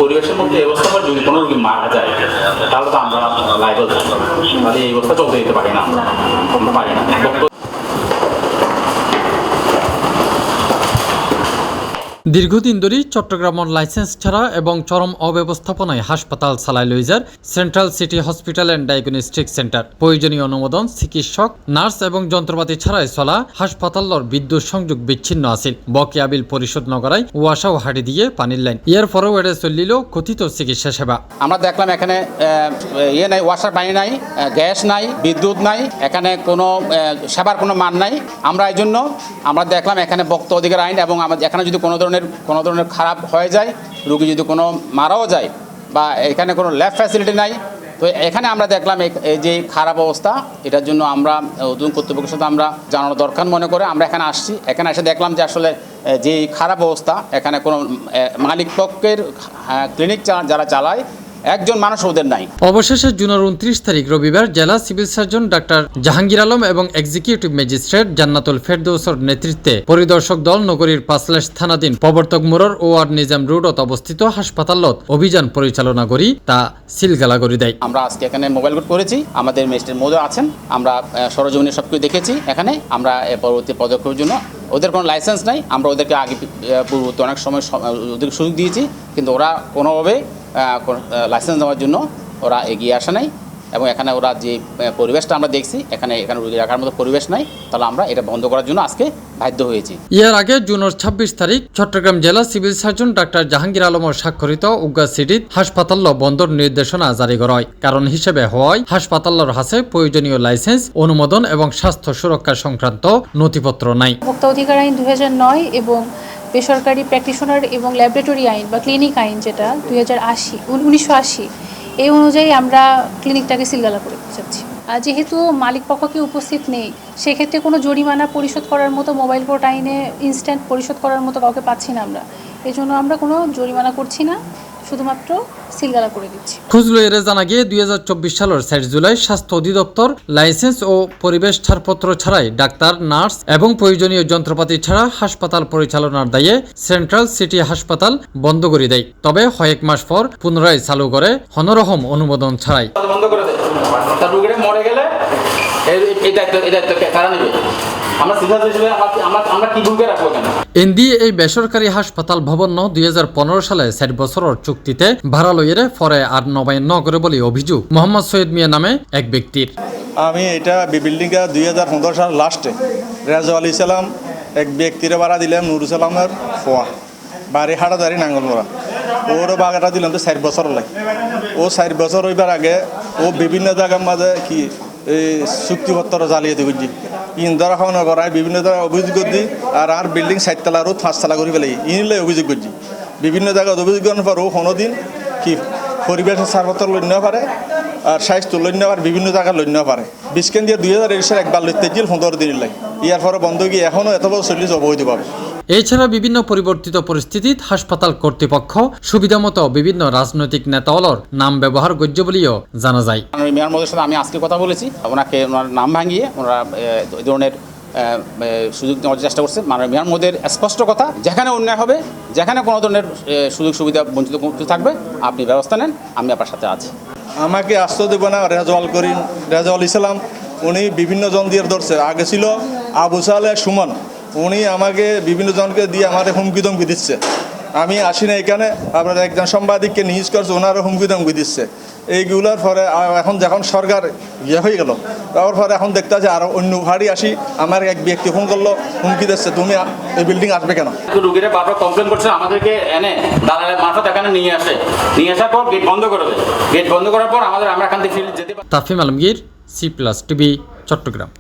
পরিবেশের মধ্যে এই অবস্থা যদি কোনো রোগী মারা যায় তাহলে তো আমরা লাইবল থাকবো, তাহলে এই অবস্থা চলতে দিতে পারি না, আমরা পারি না। দীর্ঘদিন ধরেই চট্টগ্রামের লাইসেন্স ছাড়া এবং চরম অব্যবস্থাপনায় হাসপাতাল চালায় লইজার central city hospital and diagnostic centre. প্রয়োজনীয় অনুমোদন, চিকিৎসক, নার্স এবং যন্ত্রপাতি ছাড়াই চলা হাসপাতালর বিদ্যুৎ সংযোগ বিচ্ছিন্ন আছিল। বকেয়া বিল পরিশোধ নকরায় ওয়াসা ও হাড়ি দিয়ে পানির লাইন। এর পরেও এটা চলিল কথিত চিকিৎসা সেবা। আমরা দেখলাম এখানে নাই, ওয়াসার পানি নাই, গ্যাস নাই, বিদ্যুৎ নাই, এখানে কোনো সেবার কোনো মান নাই। আমরা এই জন্য আমরা দেখলাম এখানে ভোক্তা অধিকার আইন এবং এখানে যদি কোনো ধরনের খারাপ হয়ে যায়, রোগী যদি কোনো মারাও যায় বা এখানে কোনো ল্যাব ফ্যাসিলিটি নাই, তো এখানে আমরা দেখলাম এই যে খারাপ অবস্থা, এটার জন্য আমরা উদ্বোধন কর্তৃপক্ষের সাথে আমরা জানানো দরকার মনে করে আমরা এখানে আসছি। এখানে এসে দেখলাম যে আসলে যে খারাপ অবস্থা, এখানে কোনো মালিক পক্ষের ক্লিনিক যারা চালায় একজন মানুষ ওদের নাই। অবশেষে জুনের 29 তারিখ রবিবার জেলা civil surgeon doctor Jahangir Alam এবং এক্সিকিউটিভ ম্যাজিস্ট্রেট জান্নাতুল ফেরদৌসর নেতৃত্বে পরিদর্শক দল নগরীর পাঁচলাশ থানাধীন প্রবর্তক মোড়র ওয়ার্ড নিজাম রোডত অবস্থিত হাসপাতালত অভিযান পরিচালনা করি তা সিলগালা করে দেয়। আমরা আজকে এখানে মোবাইল কোর্ট করেছি, আমাদের ম্যাজিস্ট্রেট মহোদয় আছেন, আমরা সরজমিনে সবকিছু দেখেছি। এখানে আমরা পরবর্তী পদক্ষেপের জন্য, ওদের কোনো লাইসেন্স নাই, আমরা ওদেরকে আগে পূর্ববর্তী অনেক সময় ওদেরকে সুযোগ দিয়েছি, কিন্তু ওরা কোনোভাবে লাইসেন্স দেওয়ার জন্য ওরা এগিয়ে আসে নাই। এবং এখানে ওরা যে পরিবেশটা আমরা দেখছি, এখানে রোগী রাখার মতো পরিবেশ নাই, তাহলে আমরা এটা বন্ধ করার জন্য আজকে বাধ্য হয়েছি। এর আগে জুনের 26 তারিখ চট্টগ্রাম জেলা সিভিল সার্জন ডাক্তার জাহাঙ্গীর আলমের স্বাক্ষরিত উগা সিটিত হাসপাতাল বন্ধর নির্দেশনা জারি করা হয়। কারণ হিসেবে হওয়ায় হাসপাতালের হাতে প্রয়োজনীয় লাইসেন্স, অনুমোদন এবং স্বাস্থ্য সুরক্ষা সংক্রান্ত নথিপত্র নাই। ভোক্তা অধিকার আইন 2009 এবং বেসরকারি প্র্যাকটিশনার এবং ল্যাবরেটরি আইন বা ক্লিনিক আইন যেটা 1980 এই অনুযায়ী আমরা ক্লিনিকটাকে সিলগালা করে চাচ্ছি। যেহেতু মালিক পক্ষকে উপস্থিত নেই, সেক্ষেত্রে কোনো জরিমানা পরিশোধ করার মতো মোবাইল কোর্ট আইনে ইনস্ট্যান্ট পরিশোধ করার মতো কাউকে পাচ্ছি না আমরা। এই জন্য আমরা কোনো জরিমানা করছি না, শুধুমাত্র সিলগালা করে দিচ্ছি। খুঁজলো এর জানা গিয়ে 2024 সালের 4 জুলাই স্বাস্থ্য অধিদপ্তর লাইসেন্স ও পরিবেশ ছাড়পত্র ছাড়াই ডাক্তার, নার্স এবং প্রয়োজনীয় যন্ত্রপাতি ছাড়া হাসপাতাল পরিচালনার দায়ে সেন্ট্রাল সিটি হাসপাতাল বন্ধ করে দেয়। তবে কয়েক মাস পর পুনরায় চালু করে হনরহম অনুমোদন ছাড়াই। বন্ধ করে দেয়, তার রোগীরা মরে গেলে এই দায়িত্ব কারা নেবে? এই বেসরকারি হাসপাতাল ভবন 2015 সালে 4 বছরের চুক্তিতে ভাড়া লইয়ে পরে আর নবায়ন করে বলে অভিযোগ মোহাম্মদ সৈয়দ মিয়া নামে এক ব্যক্তির। আমি এটা বিল্ডিংটা 2015 সাল লাস্টে রাজু আলী সালাম এক ব্যক্তির ভাড়া দিলাম, নুরুল সালামের ফোয়া বাড়ি হাটাদারি নাঙ্গলমোড়া, ওর বাগাটা দিলাম তো 4 বছর লাগে। ও 4 বছর হইবার আগে ও বিভিন্ন জায়গার মাঝে কি এই চুক্তিপত্র জালিয়াতি করছি, ইন্দারা খাওয়ানো করায় বিভিন্ন জায়গায় অভিযোগ করছি। আর বিল্ডিং 4 তলা আর 5 তলা করে ফেলে ইনলে অভিযোগ করছি। বিভিন্ন জায়গায় অভিযোগ করার পর ও কোনোদিন কি পরিবেশের ছাড়পত্র লইন পারে আর স্বাস্থ্য লইন আর বিভিন্ন জায়গায় লইন পারে। বিস্কেন দিয়ে 2021 সালে একবার লইতে গিয়ে 15 দিন লাগে, ইয়ার পরে বন্ধ গিয়ে এখনও এত বছর চল্লিশ অবৈধভাবে। এছাড়া বিভিন্ন পরিবর্তিত পরিস্থিতিত হাসপাতাল কর্তৃপক্ষ সুবিধামতো বিভিন্ন রাজনৈতিক নেতাওয়ালর নাম ব্যবহার করছে বলেও জানা যায়। মেয়র মহোদয়ের সাথে আমি আজকে কথা বলেছি, ওনাকে ওনার নাম ভাঙিয়ে ওনারা এই ধরনের সুযোগ নেওয়ার চেষ্টা করছে। মাননীয় মেয়র মহোদয়ের স্পষ্ট কথা, যেখানে অন্যায় হবে, যেখানে কোনো ধরনের সুযোগ সুবিধা বঞ্চিত থাকবে, আপনি ব্যবস্থা নেন, আমি আপনার সাথে আছি। আমাকে আশ্রয় দেব না রেজাউল ইসলাম, উনি বিভিন্ন জন দিয়ে ধরছে। আগে ছিল আবু সালে সুমন, উনি আমাকে বিভিন্ন জনকে দিয়ে আমার হুমকি ধমকি দিচ্ছে। আমি আসি না এখানে, আপনার একজন সাংবাদিককে নিউজ করছে, ওনারও হুমকি ধমকি দিচ্ছে। এইগুলোর পরে এখন যখন সরকার হয়ে গেল, তারপরে এখন দেখতে আছে আরও অন্য ভাড়ি আসি, আমার এক ব্যক্তি ফোন করলো, হুমকি দিচ্ছে তুমি এই বিল্ডিং আসবে কেন। রোগীরা বারবার কমপ্লেন করছে, আমাদেরকে এনে দালালের মারফত এখানে নিয়ে আসার পর গেট বন্ধ করে দেয়। গেট বন্ধ করার পর আমরা এখান থেকে ফিল্ড যেতে পারি। Tafim Alamgir, C+ TV, Chittagong.